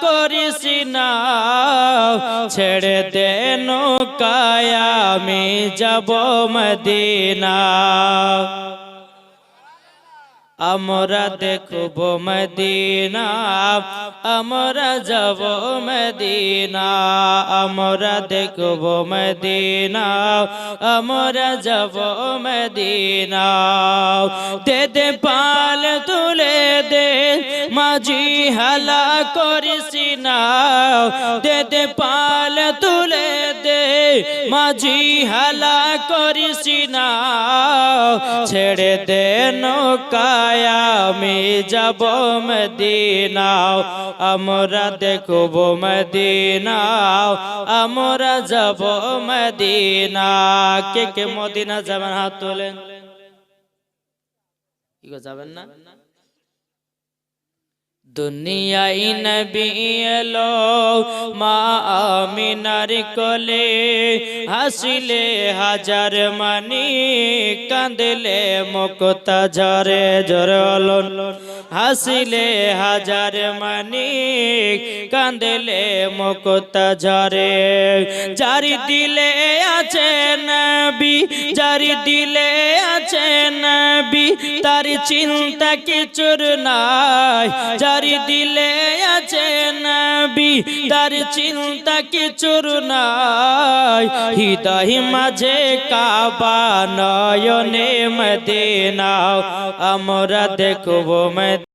করিস না, ছেড়ে দে নৌকায় আমি যাব মদিনা। আমরা দেখব মদিনা, আমরা যাব মদিনা, আমরা দেখব মদিনা, আমরা যাব মদিনা। দে দে পাল তুলে দে মাঝি হালা করিস না, দে দে পাল তুলে দে মাঝি হালা করিস না, ছেড়ে দে নৌকায় আমি যাব মদিনা, আমরা দেখব মদিনা, আমরা যাব মদিনা। কে কে মদিনা যাবেন হাত তোলেন। কি যাবেন না? দুনিয়ায় নবী এলো মা আমিনার কোলে, হাসিলে হাজার মানি কাঁদলে মুক্তা ঝরে ঝরে হলো, হাসিলে হাজার মানি কাঁদলে মুক্তা ঝরে। যারি দিলে আছে নবী, যারি দিলে আছে নবী, তার চিন্তা কিছুর নাই, যারি দিলে আছে নবী, তার চিন্তা কিছুর নাই। হৃদয় মাঝে কাবা, নয়নে মদিনা, আমরা দেখব মদিনা।